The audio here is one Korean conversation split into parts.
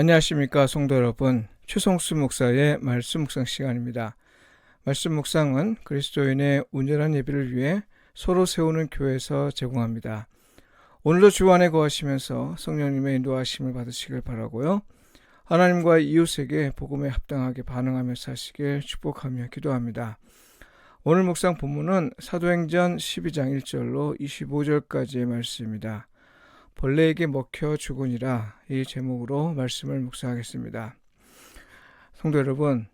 안녕하십니까 성도 여러분, 최성수 목사의 말씀 묵상 시간입니다. 말씀 묵상은 그리스도인의 온전한 예배를 위해 서로 세우는 교회에서 제공합니다. 오늘도 주 안에 거하시면서 성령님의 인도하심을 받으시길 바라고요. 하나님과 이웃에게 복음에 합당하게 반응하며 사시길 축복하며 기도합니다. 오늘 묵상 본문은 사도행전 12장 1절로 25절까지의 말씀입니다. 벌레에게 먹혀 죽으니라, 이 제목으로 말씀을 묵상하겠습니다. 성도 여러분,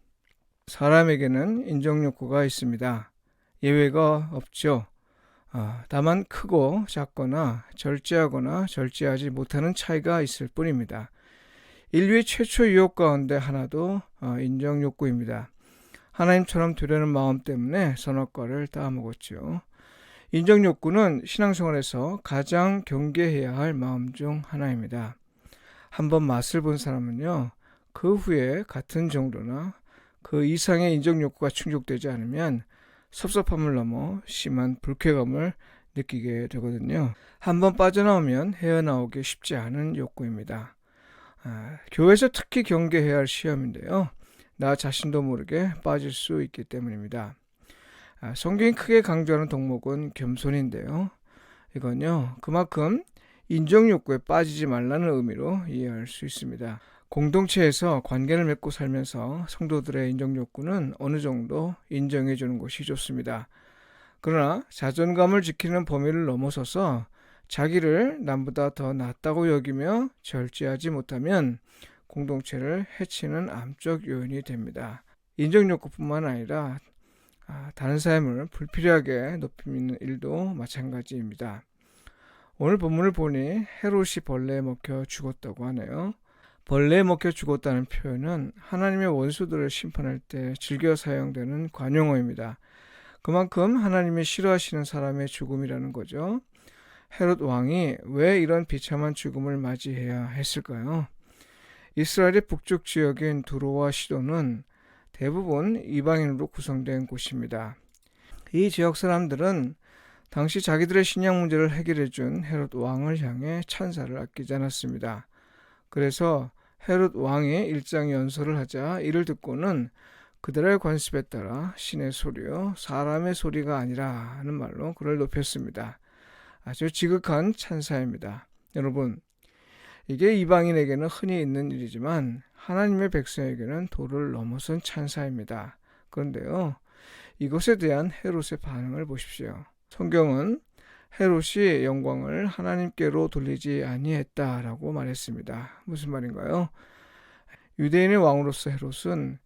사람에게는 인정욕구가 있습니다. 예외가 없죠. 다만 크고 작거나 절제하거나 절제하지 못하는 차이가 있을 뿐입니다. 인류의 최초 유혹 가운데 하나도 인정욕구입니다. 하나님처럼 되려는 마음 때문에 선악과를 따먹었죠. 인정욕구는 신앙생활에서 가장 경계해야 할 마음 중 하나입니다. 한번 맛을 본 사람은요, 그 후에 같은 정도나 그 이상의 인정욕구가 충족되지 않으면 섭섭함을 넘어 심한 불쾌감을 느끼게 되거든요. 한번 빠져나오면 헤어나오기 쉽지 않은 욕구입니다. 교회에서 특히 경계해야 할 시험인데요. 나 자신도 모르게 빠질 수 있기 때문입니다. 성경이 크게 강조하는 덕목은 겸손인데요. 이건요, 그만큼 인정욕구에 빠지지 말라는 의미로 이해할 수 있습니다. 공동체에서 관계를 맺고 살면서 성도들의 인정욕구는 어느 정도 인정해 주는 것이 좋습니다. 그러나 자존감을 지키는 범위를 넘어서서 자기를 남보다 더 낫다고 여기며 절제하지 못하면 공동체를 해치는 암적 요인이 됩니다. 인정욕구뿐만 아니라 다른 사람을 불필요하게 높이는 일도 마찬가지입니다. 오늘 본문을 보니 헤롯이 벌레에 먹혀 죽었다고 하네요. 벌레에 먹혀 죽었다는 표현은 하나님의 원수들을 심판할 때 즐겨 사용되는 관용어입니다. 그만큼 하나님이 싫어하시는 사람의 죽음이라는 거죠. 헤롯 왕이 왜 이런 비참한 죽음을 맞이해야 했을까요? 이스라엘의 북쪽 지역인 두로와 시도는 대부분 이방인으로 구성된 곳입니다. 이 지역 사람들은 당시 자기들의 신약 문제를 해결해 준 헤롯 왕을 향해 찬사를 아끼지 않았습니다. 그래서 헤롯 왕이 일장 연설을 하자 이를 듣고는 그들의 관습에 따라 신의 소리요 사람의 소리가 아니라 하는 말로 그를 높였습니다. 아주 지극한 찬사입니다. 여러분, 이게 이방인에게는 흔히 있는 일이지만 하나님의 백성에게는 도를 넘어선 찬사입니다. 그런데요, 이것에 대한 헤롯의 반응을 보십시오. 성경은 헤롯이 영광을 하나님께로 돌리지 아니했다라고 말했습니다. 무슨 말인가요? 유대인의 왕으로서 헤롯은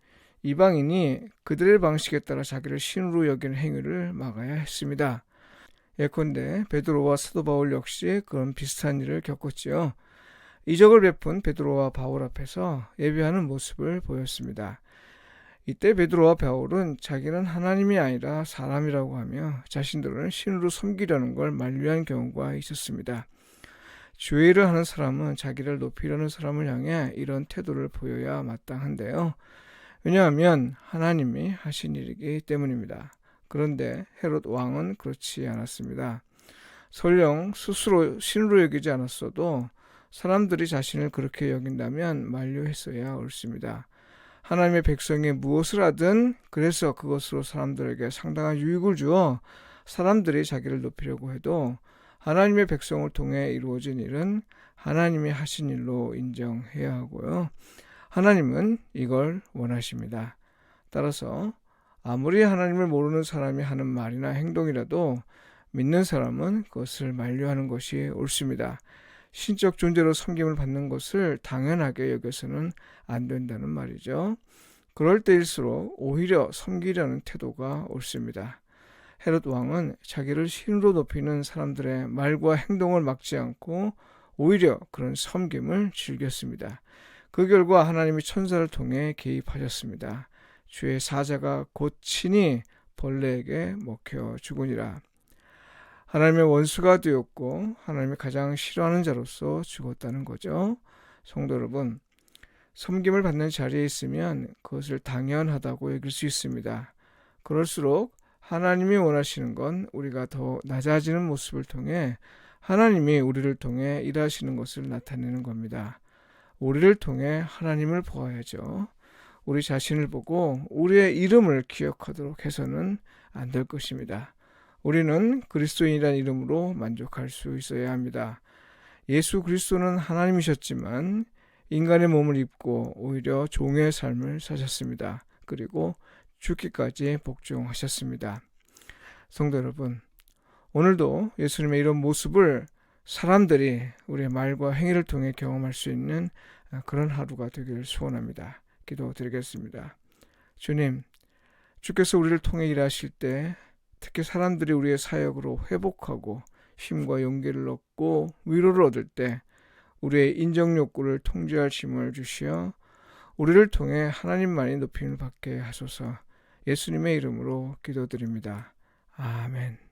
이방인이 그들의 방식에 따라 자기를 신으로 여기는 행위를 막아야 했습니다. 예컨대 베드로와 사도 바울 역시 그런 비슷한 일을 겪었지요. 이적을 베푼 베드로와 바울 앞에서 예배하는 모습을 보였습니다. 이때 베드로와 바울은 자기는 하나님이 아니라 사람이라고 하며 자신들은 신으로 섬기려는 걸 만류한 경우가 있었습니다. 죄를 하는 사람은 자기를 높이려는 사람을 향해 이런 태도를 보여야 마땅한데요. 왜냐하면 하나님이 하신 일이기 때문입니다. 그런데 헤롯 왕은 그렇지 않았습니다. 설령 스스로 신으로 여기지 않았어도 사람들이 자신을 그렇게 여긴다면 만류했어야 옳습니다. 하나님의 백성이 무엇을 하든 그래서 그것으로 사람들에게 상당한 유익을 주어 사람들이 자기를 높이려고 해도 하나님의 백성을 통해 이루어진 일은 하나님이 하신 일로 인정해야 하고요. 하나님은 이걸 원하십니다. 따라서 아무리 하나님을 모르는 사람이 하는 말이나 행동이라도 믿는 사람은 그것을 만류하는 것이 옳습니다. 신적 존재로 섬김을 받는 것을 당연하게 여겨서는 안 된다는 말이죠. 그럴 때일수록 오히려 섬기려는 태도가 옳습니다. 헤롯 왕은 자기를 신으로 높이는 사람들의 말과 행동을 막지 않고 오히려 그런 섬김을 즐겼습니다. 그 결과 하나님이 천사를 통해 개입하셨습니다. 주의 사자가 곧 친히 벌레에게 먹혀 죽으니라. 하나님의 원수가 되었고 하나님이 가장 싫어하는 자로서 죽었다는 거죠. 성도 여러분, 섬김을 받는 자리에 있으면 그것을 당연하다고 여길 수 있습니다. 그럴수록 하나님이 원하시는 건 우리가 더 낮아지는 모습을 통해 하나님이 우리를 통해 일하시는 것을 나타내는 겁니다. 우리를 통해 하나님을 보아야죠. 우리 자신을 보고 우리의 이름을 기억하도록 해서는 안 될 것입니다. 우리는 그리스도인이라는 이름으로 만족할 수 있어야 합니다. 예수 그리스도는 하나님이셨지만 인간의 몸을 입고 오히려 종의 삶을 사셨습니다. 그리고 죽기까지 복종하셨습니다. 성도 여러분, 오늘도 예수님의 이런 모습을 사람들이 우리의 말과 행위를 통해 경험할 수 있는 그런 하루가 되기를 소원합니다. 기도드리겠습니다. 주님, 주께서 우리를 통해 일하실 때 특히 사람들이 우리의 사역으로 회복하고 힘과 용기를 얻고 위로를 얻을 때 우리의 인정 욕구를 통제할 힘을 주시어 우리를 통해 하나님만이 높임을 받게 하소서. 예수님의 이름으로 기도드립니다. 아멘.